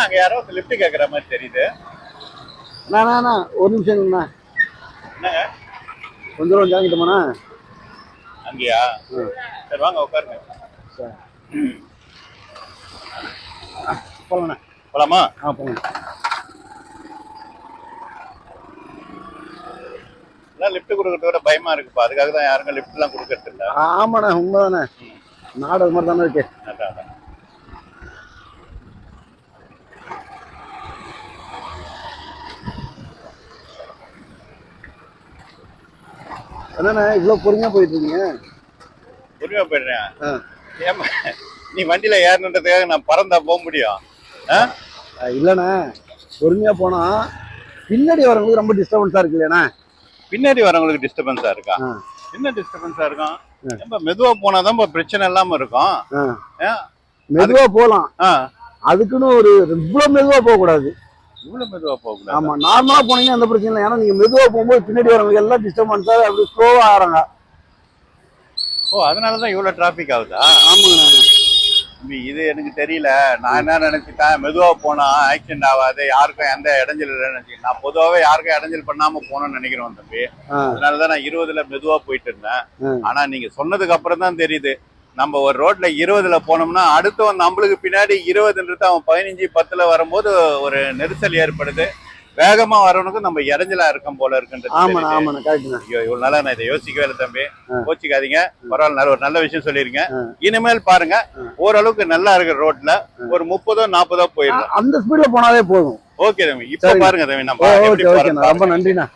அங்க யாரோ லிஃப்ட் கேக்குற மாதிரி தெரியுது. அண்ணா ஒரு நிமிஷங்கண்ணா. என்னங்க கொஞ்சம் தூரம் ஜாங்கிட்டோமாண்ணா? அங்கேயா? சரி வாங்க உட்காருங்க. சரி போகலாண்ணா. போலாமா? போங்க. லிஃப்ட் கொடுக்கறத விட பயமா இருக்குப்பா. அதுக்காக தான் யாருங்க லிஃப்ட் எல்லாம் கொடுக்கறது இல்ல. ஆமாண்ணா உண்மைதானே. நாடு அது மாதிரி தானே இருக்கு. என்னண்ணா இவ்வளவு பொறுமையா போயிட்டு இருக்கீங்க? பொறுமையா போயிடுறேன். ஏமா நீ வண்டியில ஏறணுன்றதுக்காக நான் பறந்தா போக முடியும்? இல்லண்ணா பொறுமையா போனா பின்னாடி வரவங்களுக்கு ரொம்ப டிஸ்டர்பன்ஸா இருக்கு இல்லையாண்ணா? பின்னாடி வரவங்களுக்கு டிஸ்டர்பன்ஸா இருக்கா? என்ன டிஸ்டர்பன்ஸா இருக்கும்? மெதுவா போனாதான் பிரச்சனை இல்லாம இருக்கும். மெதுவா போலாம். அதுக்குன்னு ஒரு இவ்வளவு மெதுவா போக கூடாது. இவ்வளவு மெதுவா போக கூடாது. ஆமா நார்மலா போனீங்கன்னா எந்த பிரச்சனை இல்லை. ஏன்னா நீங்க மெதுவா போகும்போது பின்னாடி வரவங்க எல்லாம் டிஸ்டர்பன்ஸா அப்படி ஸ்லோவா ஆறாங்க. அதனாலதான் இவ்வளவு டிராபிக் ஆகுதா? ஆமாங்கண்ணா. இது எனக்கு தெரியல. நான் என்ன நினைச்சிட்டேன், மெதுவா போனா ஆக்சிடென்ட் ஆகாது, யாருக்கும் எந்த இடைஞ்சல் இல்லைன்னு. நான் பொதுவாவே யாருக்கும் இடைஞ்சல் பண்ணாம போனோம்னு நினைக்கிறேன் தம்பி. அதனாலதான் நான் 20ல மெதுவா போயிட்டு இருந்தேன். ஆனா நீங்க சொன்னதுக்கு அப்புறம் தான் தெரியுது, நம்ம ஒரு ரோட்ல 20ல போனோம்னா அடுத்தவன் நம்மளுக்கு பின்னாடி 20ன்றது அவன் 15-10ல வரும்போது ஒரு நெரிசல் ஏற்படுது. வேகமா வரவனுக்கு நம்ம இடைஞ்சலா இருக்கும் போல இருக்குன்றது. இவ்வளவு நாளா நான் இதை யோசிக்கவே இல்லை தம்பி. கோச்சிக்காதீங்க, பரவாயில்ல. ஒரு நல்ல விஷயம் சொல்லிருங்க. இனிமேல் பாருங்க ஓரளவுக்கு நல்லா இருக்கிற ரோட்ல ஒரு 30-40 போயிடும். அந்த ஸ்பீட்ல போனாலே போதும். ஓகே தம்பி. இப்ப பாருங்க தம்பி, நம்ம ரொம்ப நன்றிண்ணா.